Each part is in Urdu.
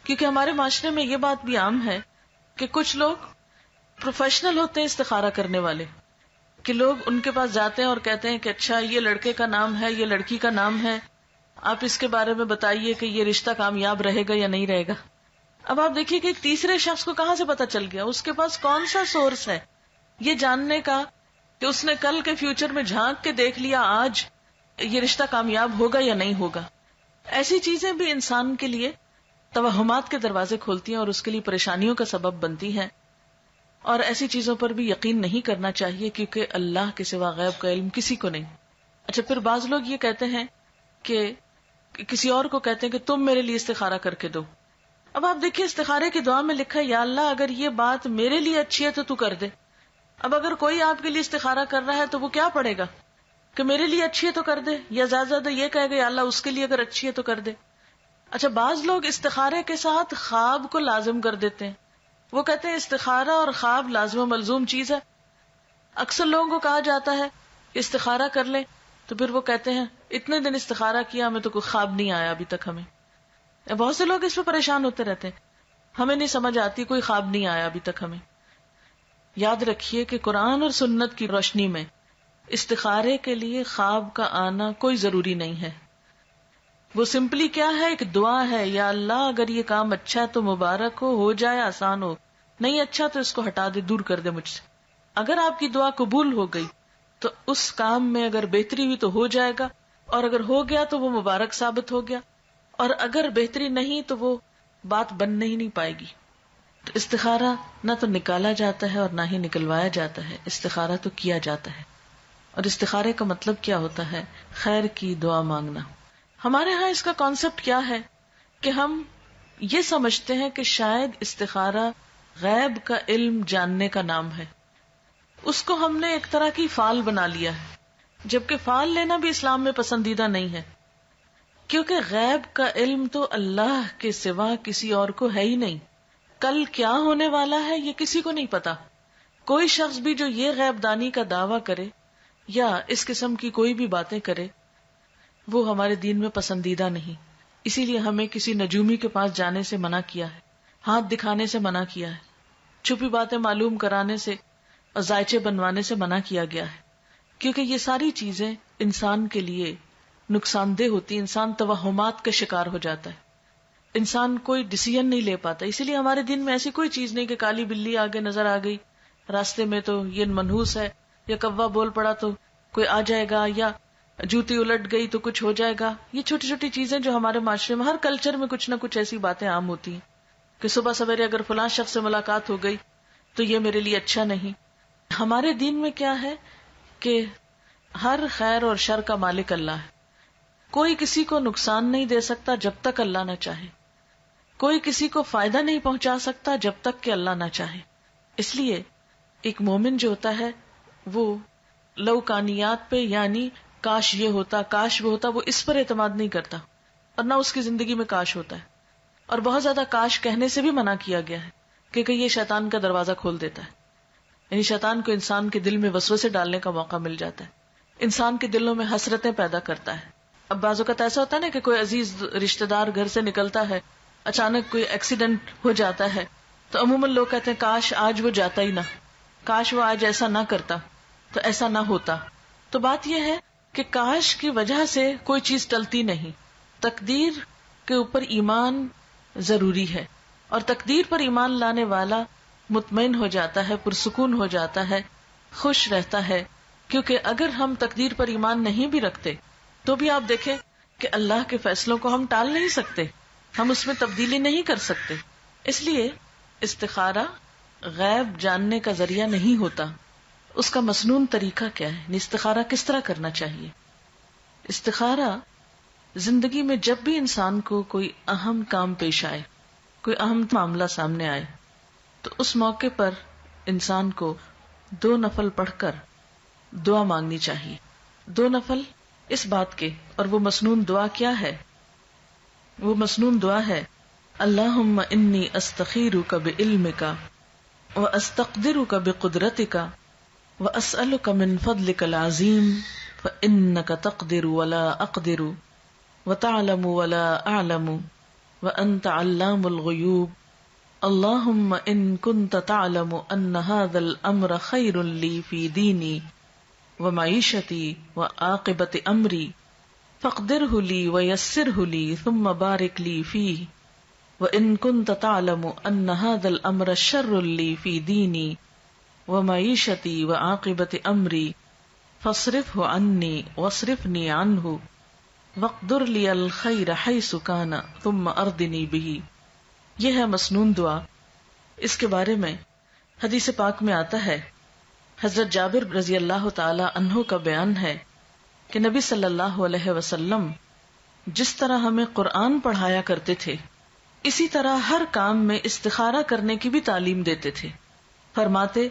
کیونکہ ہمارے معاشرے میں یہ بات بھی عام ہے کہ کچھ لوگ پروفیشنل ہوتے ہیں استخارہ کرنے والے، کہ لوگ ان کے پاس جاتے ہیں اور کہتے ہیں کہ اچھا یہ لڑکے کا نام ہے، یہ لڑکی کا نام ہے، آپ اس کے بارے میں بتائیے کہ یہ رشتہ کامیاب رہے گا یا نہیں رہے گا. اب آپ دیکھیے کہ ایک تیسرے شخص کو کہاں سے پتا چل گیا، اس کے پاس کون سا سورس ہے یہ جاننے کا کہ اس نے کل کے فیوچر میں جھانک کے دیکھ لیا آج یہ رشتہ کامیاب ہوگا یا نہیں ہوگا. ایسی چیزیں بھی انسان کے لیے توہمات کے دروازے کھولتی ہیں اور اس کے لیے پریشانیوں کا سبب بنتی ہیں، اور ایسی چیزوں پر بھی یقین نہیں کرنا چاہیے کیونکہ اللہ کے سوا غیب کا علم کسی کو نہیں. اچھا، پھر بعض لوگ یہ کہتے ہیں کہ کسی اور کو کہتے ہیں کہ تم میرے لیے استخارہ کر کے دو. اب آپ دیکھیے استخارے کی دعا میں لکھا ہے یا اللہ اگر یہ بات میرے لیے اچھی ہے تو کر دے. اب اگر کوئی آپ کے لیے استخارہ کر رہا ہے تو وہ کیا پڑھے گا کہ میرے لیے اچھی ہے تو کر دے، یا زیادہ زیادہ یہ کہے گا یا اللہ اس کے لیے اگر اچھی ہے تو کر دے. اچھا، بعض لوگ استخارے کے ساتھ خواب کو لازم کر دیتے ہیں. وہ کہتے ہیں استخارہ اور خواب لازم و ملزوم چیز ہے. اکثر لوگوں کو کہا جاتا ہے کہ استخارہ کر لیں تو پھر وہ کہتے ہیں اتنے دن استخارہ کیا ہمیں تو کوئی خواب نہیں آیا ابھی تک. ہمیں بہت سے لوگ اس پہ پریشان ہوتے رہتے ہیں، ہمیں نہیں سمجھ آتی، کوئی خواب نہیں آیا ابھی تک ہمیں. یاد رکھیے کہ قرآن اور سنت کی روشنی میں استخارے کے لیے خواب کا آنا کوئی ضروری نہیں ہے. وہ سمپلی کیا ہے، ایک دعا ہے، یا اللہ اگر یہ کام اچھا ہے تو مبارک ہو جائے، آسان ہو، نہیں اچھا تو اس کو ہٹا دے، دور کر دے مجھ سے. اگر آپ کی دعا قبول ہو گئی تو اس کام میں اگر بہتری ہوئی تو ہو جائے گا، اور اگر ہو گیا تو وہ مبارک ثابت ہو گیا، اور اگر بہتری نہیں تو وہ بات بن نہیں پائے گی. تو استخارہ نہ تو نکالا جاتا ہے اور نہ ہی نکلوایا جاتا ہے، استخارہ تو کیا جاتا ہے. اور استخارے کا مطلب کیا ہوتا ہے؟ خیر کی دعا مانگنا. ہمارے ہاں اس کا کانسیپٹ کیا ہے کہ ہم یہ سمجھتے ہیں کہ شاید استخارہ غیب کا علم جاننے کا نام ہے. اس کو ہم نے ایک طرح کی فال بنا لیا ہے، جبکہ فال لینا بھی اسلام میں پسندیدہ نہیں ہے، کیونکہ غیب کا علم تو اللہ کے سوا کسی اور کو ہے ہی نہیں. کل کیا ہونے والا ہے یہ کسی کو نہیں پتا. کوئی شخص بھی جو یہ غیب دانی کا دعویٰ کرے یا اس قسم کی کوئی بھی باتیں کرے وہ ہمارے دین میں پسندیدہ نہیں. اسی لیے ہمیں کسی نجومی کے پاس جانے سے منع کیا ہے، ہاتھ دکھانے سے منع کیا ہے، چھپی باتیں معلوم کرانے سے اور ذائچے بنوانے سے منع کیا گیا ہے، کیونکہ یہ ساری چیزیں انسان کے لیے نقصان دہ ہوتی. انسان توہمات کا شکار ہو جاتا ہے، انسان کوئی ڈیسیژن نہیں لے پاتا. اسی لیے ہمارے دین میں ایسی کوئی چیز نہیں کہ کالی بلی آگے نظر آ گئی راستے میں تو یہ منحوس ہے، یا کوا بول پڑا تو کوئی آ جائے گا، یا جوتی الٹ گئی تو کچھ ہو جائے گا. یہ چھوٹی چھوٹی چیزیں جو ہمارے معاشرے میں ہر کلچر میں کچھ نہ کچھ ایسی باتیں عام ہوتی ہیں کہ صبح سویرے اگر فلاں شخص سے ملاقات ہو گئی تو یہ میرے لیے اچھا نہیں. ہمارے دین میں کیا ہے کہ ہر خیر اور شر کا مالک اللہ ہے. کوئی کسی کو نقصان نہیں دے سکتا جب تک اللہ نہ چاہے، کوئی کسی کو فائدہ نہیں پہنچا سکتا جب تک کہ اللہ نہ چاہے. اس لیے ایک مومن جو ہوتا ہے وہ لوکانیات پہ، یعنی کاش یہ ہوتا، کاش وہ ہوتا، وہ اس پر اعتماد نہیں کرتا، اور نہ اس کی زندگی میں کاش ہوتا ہے. اور بہت زیادہ کاش کہنے سے بھی منع کیا گیا ہے کیونکہ یہ شیطان کا دروازہ کھول دیتا ہے. یعنی شیطان کو انسان کے دل میں وسوسے ڈالنے کا موقع مل جاتا ہے، انسان کے دلوں میں حسرتیں پیدا کرتا ہے. اب بعض اوقات ایسا ہوتا ہے نا کہ کوئی عزیز رشتہ دار گھر سے نکلتا ہے، اچانک کوئی ایکسیڈنٹ ہو جاتا ہے تو عموماً لوگ کہتے ہیں کاش آج وہ جاتا ہی نہ، کاش وہ آج ایسا نہ کرتا تو ایسا نہ ہوتا. تو بات یہ ہے کہ کاش کی وجہ سے کوئی چیز ٹلتی نہیں. تقدیر کے اوپر ایمان ضروری ہے، اور تقدیر پر ایمان لانے والا مطمئن ہو جاتا ہے، پرسکون ہو جاتا ہے، خوش رہتا ہے. کیونکہ اگر ہم تقدیر پر ایمان نہیں بھی رکھتے تو بھی آپ دیکھیں کہ اللہ کے فیصلوں کو ہم ٹال نہیں سکتے، ہم اس میں تبدیلی نہیں کر سکتے. اس لیے استخارہ غیب جاننے کا ذریعہ نہیں ہوتا. اس کا مسنون طریقہ کیا ہے؟ استخارہ کس طرح کرنا چاہیے؟ استخارہ زندگی میں جب بھی انسان کو کوئی اہم کام پیش آئے، کوئی اہم معاملہ سامنے آئے، تو اس موقع پر انسان کو 2 نفل پڑھ کر دعا مانگنی چاہیے. 2 نفل اس بات کے، اور وہ مسنون دعا کیا ہے؟ وہ مسنون دعا ہے اللہم انی استخیرک بعلمک واستقدرک بقدرتک واسألک من فضلک العظیم فانک تقدر ولا اقدر وتعلم ولا اعلم وأنت علام الغیوب اللہم ان کنت تعلم ان هذا الامر خیر لی فی دینی ومعیشتی وعاقبت امری فاقدرہ لی ویسرہ لی ثم بارک لی فیہ وان کنت تعلم ان هذا الامر شر لی فی دینی ومعیشتی وعاقبت امری فاصرفہ عنی واصرفنی عنہ وقدر لی الخیر حیث کان ثم اردنی بہ. یہ ہے مسنون دعا. اس کے بارے میں حدیث پاک میں آتا ہے، حضرت جابر رضی اللہ تعالی عنہ کا بیان ہے کہ نبی صلی اللہ علیہ وسلم جس طرح ہمیں قرآن پڑھایا کرتے تھے اسی طرح ہر کام میں استخارہ کرنے کی بھی تعلیم دیتے تھے. فرماتے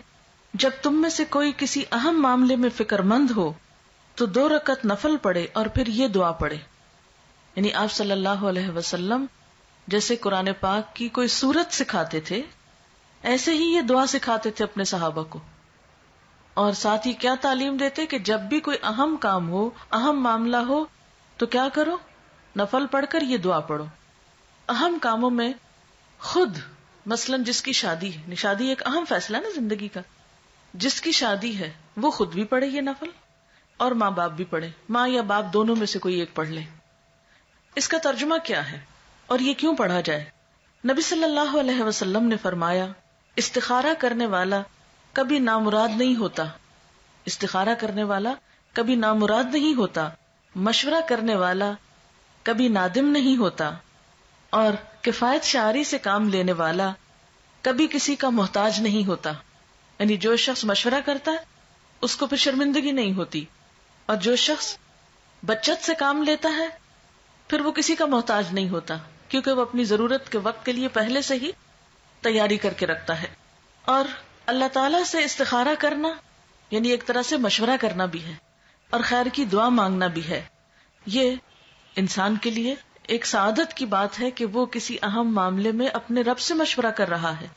جب تم میں سے کوئی کسی اہم معاملے میں فکر مند ہو تو 2 رکعت نفل پڑھے اور پھر یہ دعا پڑھے. یعنی آپ صلی اللہ علیہ وسلم جیسے قرآن پاک کی کوئی سورت سکھاتے تھے ایسے ہی یہ دعا سکھاتے تھے اپنے صحابہ کو. اور ساتھ ہی کیا تعلیم دیتے کہ جب بھی کوئی اہم کام ہو، اہم معاملہ ہو تو کیا کرو؟ نفل پڑھ کر یہ دعا پڑھو. اہم کاموں میں خود مثلا جس کی شادی ہے، شادی ایک اہم فیصلہ ہے نا زندگی کا، جس کی شادی ہے وہ خود بھی پڑھے یہ نفل اور ماں باپ بھی پڑھے، ماں یا باپ دونوں میں سے کوئی ایک پڑھ لے. اس کا ترجمہ کیا ہے اور یہ کیوں پڑھا جائے؟ نبی صلی اللہ علیہ وسلم نے فرمایا استخارہ کرنے والا کبھی نامراد نہیں ہوتا، استخارہ کرنے والا کبھی نامراد نہیں ہوتا، مشورہ کرنے والا کبھی نادم نہیں ہوتا، اور کفایت شعاری سے کام لینے والا کبھی کسی کا محتاج نہیں ہوتا. یعنی جو شخص مشورہ کرتا ہے اس کو پھر شرمندگی نہیں ہوتی، اور جو شخص بچت سے کام لیتا ہے پھر وہ کسی کا محتاج نہیں ہوتا، کیونکہ وہ اپنی ضرورت کے وقت کے لیے پہلے سے ہی تیاری کر کے رکھتا ہے. اور اللہ تعالیٰ سے استخارہ کرنا یعنی ایک طرح سے مشورہ کرنا بھی ہے اور خیر کی دعا مانگنا بھی ہے. یہ انسان کے لیے ایک سعادت کی بات ہے کہ وہ کسی اہم معاملے میں اپنے رب سے مشورہ کر رہا ہے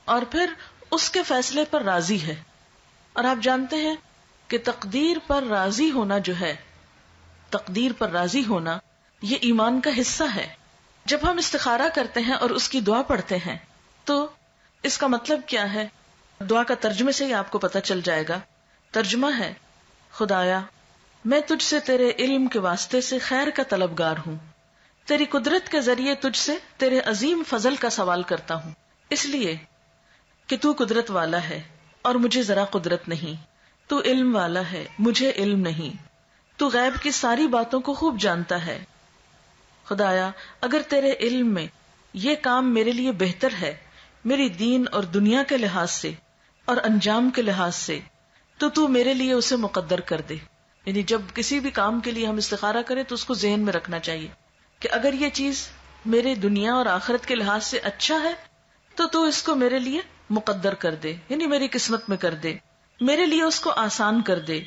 اور پھر اس کے فیصلے پر راضی ہے. اور آپ جانتے ہیں کہ تقدیر پر راضی ہونا جو ہے، تقدیر پر راضی ہونا یہ ایمان کا حصہ ہے. جب ہم استخارہ کرتے ہیں اور اس کی دعا پڑھتے ہیں تو اس کا مطلب کیا ہے؟ دعا کا ترجمے سے ہی آپ کو پتہ چل جائے گا. ترجمہ ہے خدایا میں تجھ سے تیرے علم کے واسطے سے خیر کا طلبگار ہوں، تیری قدرت کے ذریعے تجھ سے تیرے عظیم فضل کا سوال کرتا ہوں، اس لیے کہ تو قدرت والا ہے اور مجھے ذرا قدرت نہیں، تو علم والا ہے مجھے علم نہیں، تو غیب کی ساری باتوں کو خوب جانتا ہے. خدایا اگر تیرے علم میں یہ کام میرے لیے بہتر ہے میری دین اور دنیا کے لحاظ سے اور انجام کے لحاظ سے تو میرے لیے اسے مقدر کر دے. یعنی جب کسی بھی کام کے لیے ہم استخارہ کریں تو اس کو ذہن میں رکھنا چاہیے کہ اگر یہ چیز میرے دنیا اور آخرت کے لحاظ سے اچھا ہے تو اس کو میرے لیے مقدر کر دے، یعنی میری قسمت میں کر دے، میرے لیے اس کو آسان کر دے،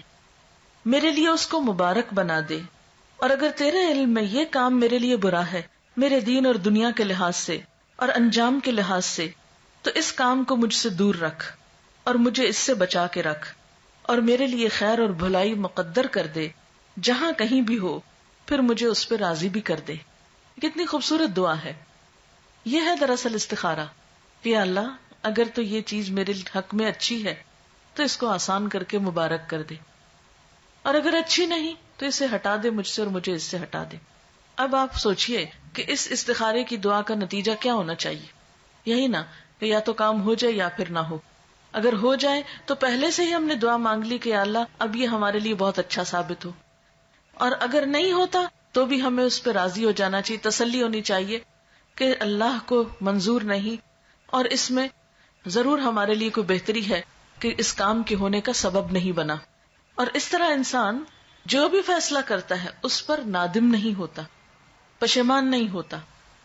میرے لیے اس کو مبارک بنا دے. اور اگر تیرے علم میں یہ کام میرے لیے برا ہے میرے دین اور دنیا کے لحاظ سے اور انجام کے لحاظ سے تو اس کام کو مجھ سے دور رکھ اور مجھے اس سے بچا کے رکھ اور میرے لیے خیر اور بھلائی مقدر کر دے جہاں کہیں بھی ہو، پھر مجھے اس پہ راضی بھی کر دے. کتنی خوبصورت دعا ہے. یہ ہے دراصل استخارہ کہ اللہ اگر تو یہ چیز میرے حق میں اچھی ہے تو اس کو آسان کر کے مبارک کر دے، اور اگر اچھی نہیں تو اسے ہٹا دے مجھ سے اور مجھے اس سے ہٹا دے. اب آپ سوچئے کہ اس استخارے کی دعا کا نتیجہ کیا ہونا چاہیے؟ یہی نا کہ یا تو کام ہو جائے یا پھر نہ ہو. اگر ہو جائے تو پہلے سے ہی ہم نے دعا مانگ لی کہ اللہ اب یہ ہمارے لیے بہت اچھا ثابت ہو، اور اگر نہیں ہوتا تو بھی ہمیں اس پہ راضی ہو جانا چاہیے، تسلی ہونی چاہیے کہ اللہ کو منظور نہیں اور اس میں ضرور ہمارے لیے کوئی بہتری ہے کہ اس کام کے ہونے کا سبب نہیں بنا. اور اس طرح انسان جو بھی فیصلہ کرتا ہے اس پر نادم نہیں ہوتا، پشیمان نہیں ہوتا،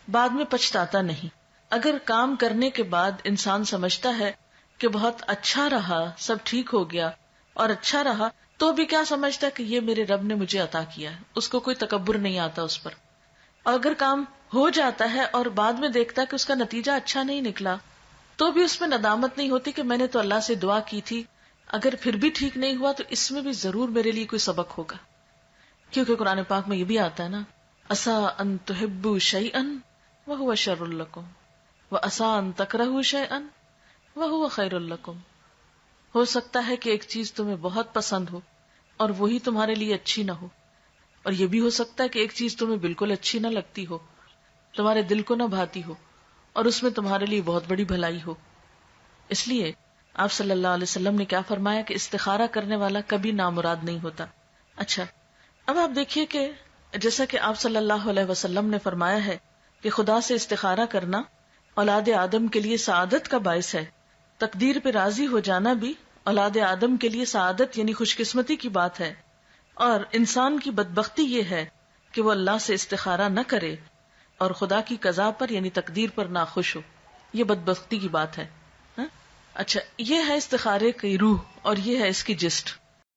بعد میں پچھتاتا نہیں. اگر کام کرنے کے بعد انسان سمجھتا ہے کہ بہت اچھا رہا، سب ٹھیک ہو گیا اور اچھا رہا، تو بھی کیا سمجھتا ہے کہ یہ میرے رب نے مجھے عطا کیا ہے، اس کو کوئی تکبر نہیں آتا اس پر. اور اگر کام ہو جاتا ہے اور بعد میں دیکھتا ہے کہ اس کا نتیجہ اچھا نہیں نکلا تو بھی اس میں ندامت نہیں ہوتی کہ میں نے تو اللہ سے دعا کی تھی، اگر پھر بھی ٹھیک نہیں ہوا تو اس میں بھی ضرور میرے لیے کوئی سبق ہوگا. کیونکہ قرآن پاک میں یہ بھی آتا ہے نا، عسیٰ ان تحبوا شیئا وَهُوَ شَرٌّ لَكُمْ وَعَسَىٰ أَن تَكْرَهُوا شَيْئًا وَهُوَ خَيْرٌ لَكُمْ. ہو سکتا ہے کہ ایک چیز تمہیں بہت پسند ہو اور وہی تمہارے لیے اچھی نہ ہو، اور یہ بھی ہو سکتا ہے کہ ایک چیز تمہیں بالکل اچھی نہ لگتی ہو، تمہارے دل کو نہ بھاتی ہو، اور اس میں تمہارے لیے بہت بڑی بھلائی ہو. اس لیے آپ صلی اللہ علیہ وسلم نے کیا فرمایا کہ استخارہ کرنے والا کبھی نامراد نہیں ہوتا. اچھا، اب آپ دیکھیے کہ جیسا کہ آپ صلی اللہ علیہ وسلم نے فرمایا ہے کہ خدا سے استخارہ کرنا اولاد آدم کے لیے سعادت کا باعث ہے، تقدیر پہ راضی ہو جانا بھی اولاد آدم کے لیے سعادت یعنی خوش قسمتی کی بات ہے، اور انسان کی بدبختی یہ ہے کہ وہ اللہ سے استخارہ نہ کرے اور خدا کی قضا پر یعنی تقدیر پر ناخوش ہو. یہ بدبختی کی بات ہے. اچھا، یہ ہے استخارے کی روح اور یہ ہے اس کی جسٹ.